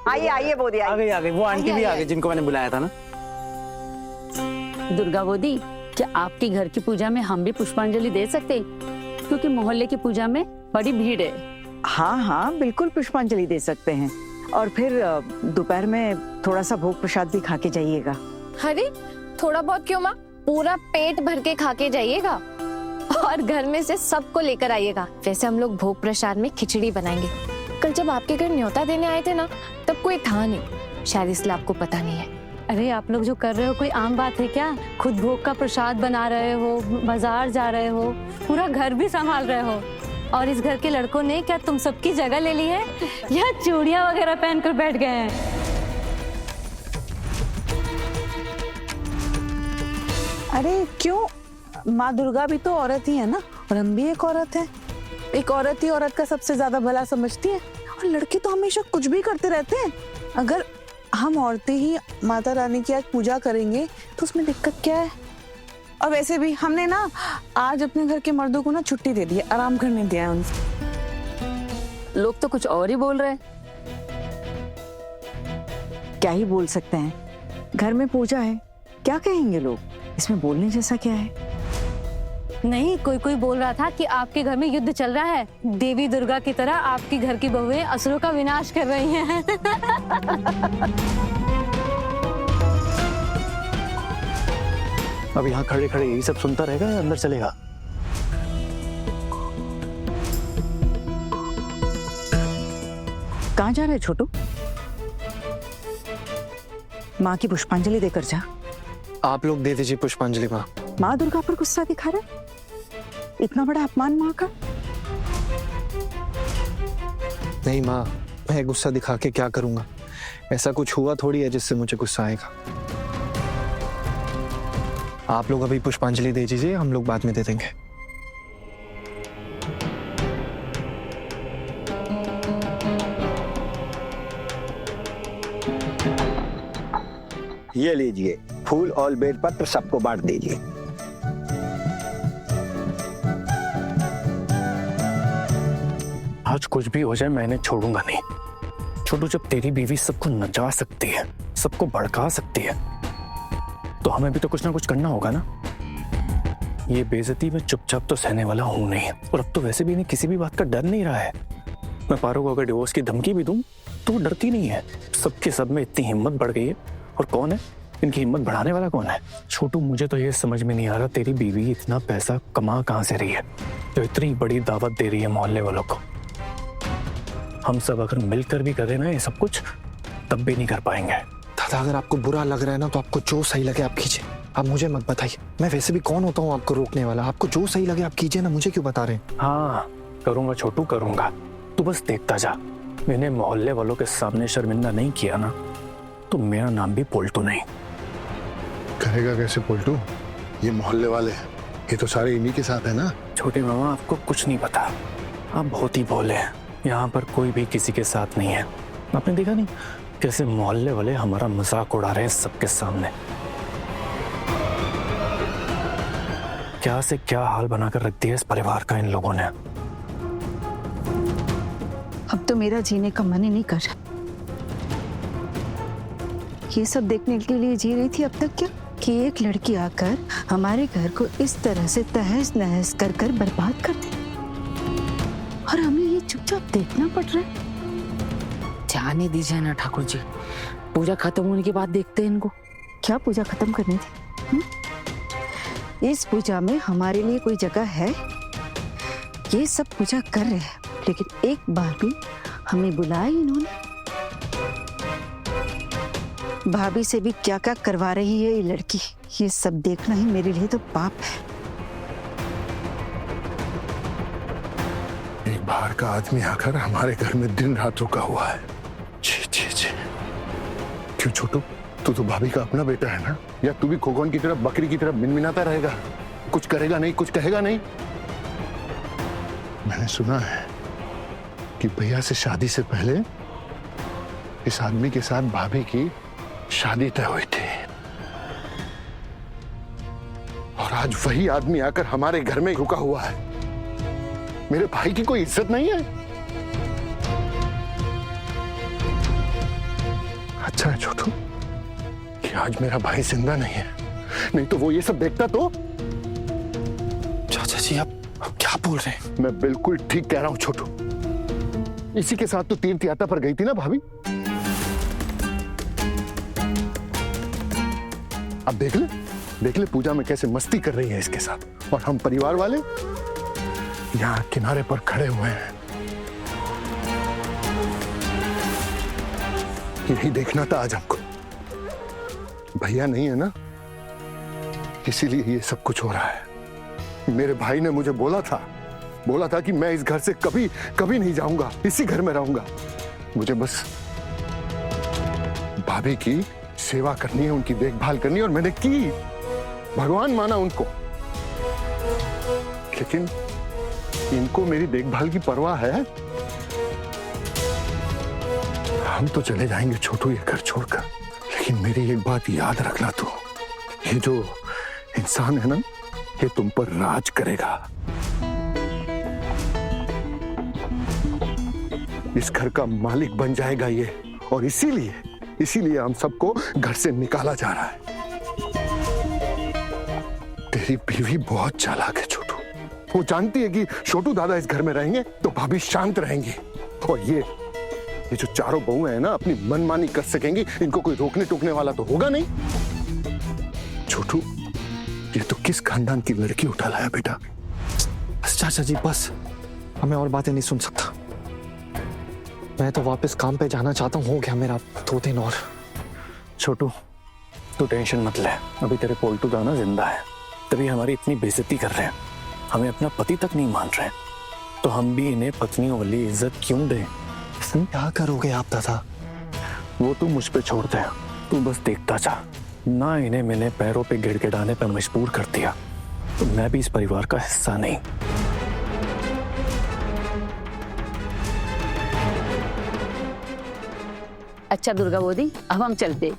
आइए आइए बोदी आइए। आ गई वो आंटी भी आ गई जिनको मैंने बुलाया था ना। दुर्गा बोदी, क्या आपके घर की पूजा में हम भी पुष्पांजलि दे सकते हैं? क्योंकि मोहल्ले की पूजा में बड़ी भीड़ है। हाँ हाँ बिल्कुल पुष्पांजलि दे सकते हैं। और फिर दोपहर में थोड़ा सा भोग प्रसाद भी खा के जाइएगा। अरे थोड़ा बहुत क्यों माँ, पूरा पेट भर के खा के जाइएगा और घर में से सबको लेकर आइएगा। वैसे हम लोग भोग प्रसाद में खिचड़ी बनाएंगे। कल जब आपके घर न्योता देने आए थे ना, तब कोई था नहीं, शायद इसलिए आपको पता नहीं है। अरे आप लोग जो कर रहे हो कोई आम बात है क्या? खुद भोग का प्रसाद बना रहे हो, बाजार जा रहे हो, पूरा घर भी संभाल रहे हो, और इस घर के लड़कों ने क्या तुम सबकी जगह ले ली है या चूड़ियां वगैरह पहनकर बैठ गए हैं? अरे क्यों, माँ दुर्गा भी तो औरत ही है ना, और हम भी एक औरत है। एक औरत ही औरत का सबसे ज्यादा भला समझती है, और लड़के तो हमेशा कुछ भी करते रहते हैं। अगर हम औरतें ही माता रानी की आज पूजा करेंगे तो उसमें दिक्कत क्या है? और वैसे भी हमने ना आज अपने घर के मर्दों को ना छुट्टी दे दी है, आराम करने दिया है उनको। लोग तो कुछ और ही बोल रहे हैं। क्या ही बोल सकते हैं, घर में पूजा है, क्या कहेंगे लोग? इसमें बोलने जैसा क्या है? नहीं, कोई कोई बोल रहा था कि आपके घर में युद्ध चल रहा है, देवी दुर्गा की तरह आपकी घर की बहुएं असुरों का विनाश कर रही हैं। अब यहाँ खड़े खड़े यही सब सुनता रहेगा या अंदर चलेगा? कहाँ जा रहे छोटू? माँ की पुष्पांजलि देकर जा। आप लोग दे दीजिए पुष्पांजलि माँ। माँ दुर्गा पर गुस्सा दिखा रहे? इतना बड़ा अपमान माँ का? नहीं माँ, मैं गुस्सा दिखा के क्या करूंगा? ऐसा कुछ हुआ थोड़ी है जिससे मुझे गुस्सा आएगा। आप लोग अभी पुष्पांजलि दे दीजिए, हम लोग बाद में दे देंगे। ये लीजिए, फूल और बेलपत्र सबको बांट दीजिए। आज कुछ भी हो जाए मैं इन्हें छोड़ूंगा नहीं। छोटू, जब तेरी बीवी सबको नचा सकती है, सबको भड़का सकती है, तो हमें भी तो कुछ ना कुछ करना होगा ना। ये बेइज्जती में चुपचाप तो सहने वाला हूं नहीं, और अब तो वैसे भी इन्हें किसी भी बात का डर नहीं रहा है। मैं पारो को अगर डिवोर्स की धमकी भी दूं तो वो डरती नहीं है। सबके सब में इतनी हिम्मत बढ़ गई है, और कौन है इनकी हिम्मत बढ़ाने वाला? कौन है? छोटू, मुझे तो ये समझ में नहीं आ रहा, तेरी बीवी इतना पैसा कमा कहां से रही है जो इतनी बड़ी दावत दे रही है मोहल्ले वालों को। हम सब अगर मिलकर भी करें ना ये सब कुछ, तब भी नहीं कर पाएंगे। दादा, अगर आपको बुरा लग रहा है ना तो आपको जो सही लगे आप कीजिए, आप मुझे मत बताइए। मैं वैसे भी कौन होता हूँ आपको रोकने वाला? आपको जो सही लगे आप कीजिए ना, मुझे क्यों बता रहे हैं? हाँ करूंगा छोटू, करूंगा। तू बस देखता जा। मैंने मोहल्ले वालों के सामने शर्मिंदा नहीं किया ना, तो मेरा नाम भी पोल्टू नहीं। करेगा कैसे पोल्टू? ये मोहल्ले वाले हैं, ये तो सारे इन्हीं के साथ है ना। छोटे मामा, आपको कुछ नहीं पता, आप बहुत ही भोले हैं। यहाँ पर कोई भी किसी के साथ नहीं है। आपने देखा नहीं कैसे मोहल्ले वाले हमारा मजाक उड़ा रहे हैं सबके सामने? क्या से क्या हाल बनाकर रख दिया इस परिवार का इन लोगों ने। अब तो मेरा जीने का मन ही नहीं कर रहा। ये सब देखने के लिए जी रही थी अब तक क्या, कि एक लड़की आकर हमारे घर को इस तरह से तहस नहस कर कर बर्बाद कर दे, और हमें ये चुपचाप देखना पड़ रहा है। जाने दीजिए ना ठाकुर जी, पूजा खत्म होने के बाद देखते हैं इनको। क्या पूजा खत्म करनी थी? इस पूजा में हमारे लिए कोई जगह है? ये सब पूजा कर रहे हैं, लेकिन एक बार भी हमें बुलाया इन्होंने। भाभी से भी क्या क्या करवा रही है ये लड़की, ये सब देखना ही मेरे लिए तो पाप है। एक बाहर का आदमी आकर हमारे घर में दिन रात रुका हुआ है। छी छी छी। क्यों छोटू, तू तो भाभी का अपना बेटा है ना? या तू भी खोगोन की तरफ, बकरी की तरफ मिनमिनाता रहेगा? कुछ करेगा नहीं, कुछ कहेगा नहीं? मैंने सुना है कि भैया से शादी से पहले इस आदमी के साथ भाभी की शादी तय हुई थी, और आज वही आदमी आकर हमारे घर में रुका हुआ है। मेरे भाई की कोई इज्जत नहीं है? अच्छा है छोटू कि आज मेरा भाई जिंदा नहीं है, नहीं तो वो ये सब देखता तो। चाचा जी आप क्या बोल रहे हैं? मैं बिल्कुल ठीक कह रहा हूं छोटू। इसी के साथ तो तीर्थ यात्रा पर गई थी ना भाभी। अब देख ले पूजा में कैसे मस्ती कर रही है इसके साथ, और हम परिवार वाले यहाँ किनारे पर खड़े हुए हैं। यही देखना था आज हमको। भैया नहीं है ना, इसीलिए ये सब कुछ हो रहा है। मेरे भाई ने मुझे बोला था कि मैं इस घर से कभी कभी नहीं जाऊंगा, इसी घर में रहूंगा। मुझे बस भाभी की सेवा करनी है, उनकी देखभाल करनी है, और मैंने की। भगवान माना उनको, लेकिन इनको मेरी देखभाल की परवाह है। हम तो चले जाएंगे छोटू ये घर छोड़कर, लेकिन मेरी एक बात याद रखना तू, ये जो इंसान है ना, ये तुम पर राज करेगा। इस घर का मालिक बन जाएगा ये, और इसीलिए हम सबको घर से निकाला जा रहा है। तेरी बीवी बहुत चालाक है छोटू। वो जानती है कि छोटू दादा इस घर में रहेंगे तो भाभी शांत रहेंगी, और ये जो चारों बहुएं हैं ना, अपनी मनमानी कर सकेंगी। इनको कोई रोकने टोकने वाला तो होगा नहीं। छोटू, ये तो किस खानदान की लड़की उठा लाया बेटा। बस चाचा जी बस, हमें और बातें नहीं सुन सकता। मैं तो वापस काम पे जाना चाहता हूँ। हो गया मेरा 2 दिन और। छोटू तू टेंशन मत ले, अभी तेरे पोल्टू दाना जिंदा है, तभी हमारी इतनी बेइज्जती कर रहे हैं। हमें अपना पति तक नहीं मान रहे, तो हम भी इन्हें पत्नियों वाली इज्जत क्यों दें? क्या करोगे आप दादा? वो तू मुझ पे छोड़ दे, तू बस देखता जा। ना इन्हें मैंने पैरों पे गिड़गिड़ाने पर मजबूर कर दिया तो मैं भी इस परिवार का हिस्सा नहीं। अच्छा दुर्गा बोदी, अब हम चलते।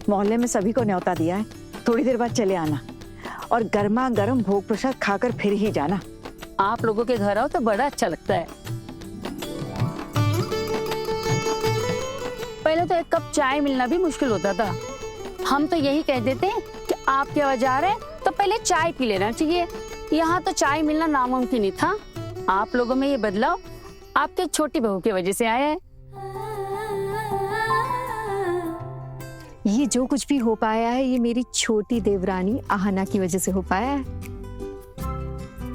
मोहल्ले में सभी को न्योता दिया है, थोड़ी देर बाद चले आना, और गर्मा गर्म भोग प्रसाद खाकर फिर ही जाना। आप लोगों के घर आओ तो बड़ा अच्छा लगता है। पहले तो एक कप चाय मिलना भी मुश्किल होता था। हम तो यही कह देते कि आपके आवाज आ रहे हैं तो पहले चाय पी लेना चाहिए। यहाँ तो चाय मिलना नामुमकिन ही था। आप लोगों में ये बदलाव आपके छोटी बहू की वजह से आया है। ये जो कुछ भी हो पाया है, ये मेरी छोटी देवरानी आहना की वजह से हो पाया है।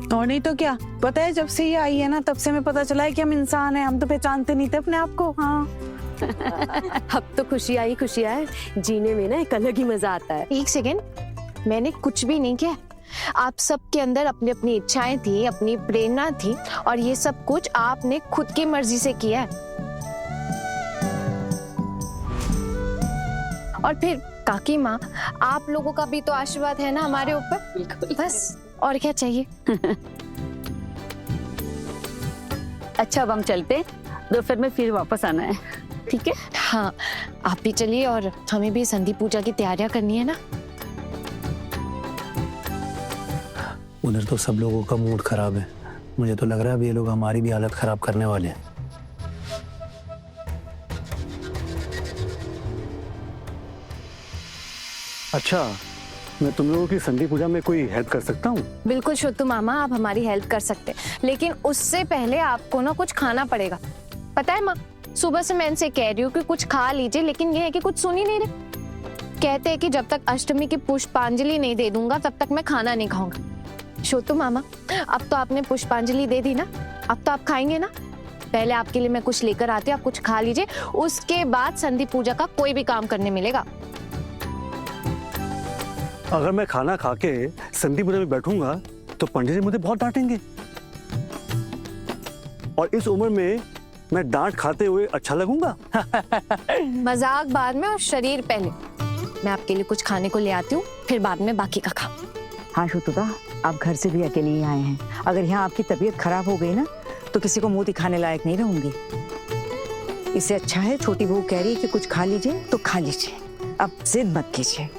और नहीं तो क्या, पता है जब से ये आई है ना, तब से हमें पता चला है कि हम इंसान हैं। हम तो पहचानते नहीं थे अपने आप को। हाँ अब तो खुशी आई, जीने में ना एक अलग ही मजा आता है। एक सेकेंड, मैंने कुछ भी नहीं किया। आप सबके अंदर अपनी अपनी इच्छाएं थी, अपनी प्रेरणा थी, और ये सब कुछ आपने खुद की मर्जी से किया है। और फिर काकी माँ, आप लोगों का भी तो आशीर्वाद है ना हमारे ऊपर। बस और क्या चाहिए। अच्छा अब हम चलते, दोपहर में फिर वापस आना है, ठीक है? हाँ आप भी चलिए, और हमें भी संधि पूजा की तैयारियां करनी है ना। उधर तो सब लोगों का मूड खराब है। मुझे तो लग रहा है अब ये लोग हमारी भी हालत खराब करने वाले हैं। अच्छा, मैं तुम लोगों की संधि पूजा में कोई हेल्प कर सकता हूँ? बिल्कुल छोटू मामा, आप हमारी हेल्प कर सकते हैं, लेकिन उससे पहले आपको ना कुछ खाना पड़ेगा। पता है माँ, सुबह से मैं इनसे कह रही हूँ कि कुछ खा लीजिए, लेकिन ये है कि कुछ सुन ही नहीं रहे। कहते हैं कि जब तक अष्टमी की पुष्पांजलि नहीं दे दूंगा तब तक मैं खाना नहीं खाऊंगा। छोटू मामा, अब तो आपने पुष्पांजलि दे दी ना, अब तो आप खाएंगे ना। पहले आपके लिए मैं कुछ लेकर आती हूँ, आप कुछ खा लीजिए, उसके बाद संधि पूजा का कोई भी काम करने मिलेगा। अगर मैं खाना खा के संधि पूजा में बैठूंगा तो पंडित जी मुझे बहुत डांटेंगे, और इस उम्र में मैं डांट खाते हुए अच्छा लगूंगा? मजाक बाद में और शरीर पहले। मैं आपके लिए कुछ खाने को ले आती हूँ, फिर बाद में बाकी का खा। हाँ शुतुदा, आप घर से भी अकेले ही आए हैं। अगर यहाँ आपकी तबीयत खराब हो गई ना, तो किसी को मुंह दिखाने लायक नहीं रहूंगी। इससे अच्छा है, छोटी बहू कह रही है कि कुछ खा लीजिए तो खा लीजिए, अब जिद मत कीजिए।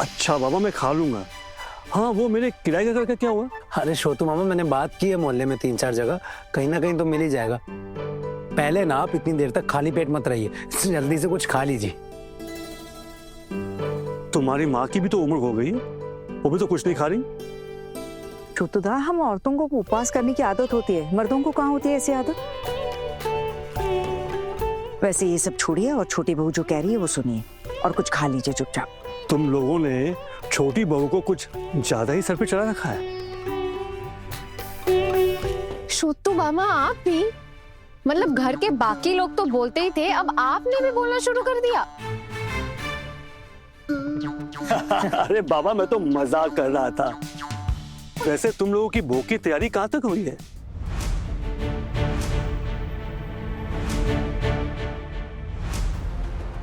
अच्छा बाबा, मैं खा लूंगा। हाँ, वो मेरे किराए का घर का क्या हुआ? अरे छोटू मामा, मैंने बात की है मोहल्ले में 3-4 जगह, कहीं ना कहीं तो मिल ही जाएगा। पहले ना आप इतनी देर तक खाली पेट मत रहिए, जल्दी से कुछ खा लीजिए। तुम्हारी माँ की भी तो उम्र हो गई है, वो भी तो कुछ नहीं खा रही। छोटूदा, हम औरतों को उपवास करने की आदत होती है, मर्दों को कहाँ होती है ऐसी आदत। वैसे ये सब छोड़िए और छोटी बहू जो कह रही है वो सुनिए और कुछ खा लीजिए चुपचाप। तुम लोगों ने छोटी बहू को कुछ ज्यादा ही सर पे चढ़ा रखा है। छोटू मामा आप भी, मतलब घर के बाकी लोग तो बोलते ही थे, अब आपने भी बोलना शुरू कर दिया। अरे बाबा, मैं तो मजाक कर रहा था। वैसे तुम लोगों की भोग की तैयारी कहाँ तक हुई है?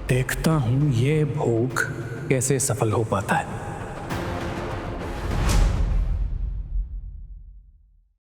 देखता हूं ये भोग कैसे सफल हो पाता है।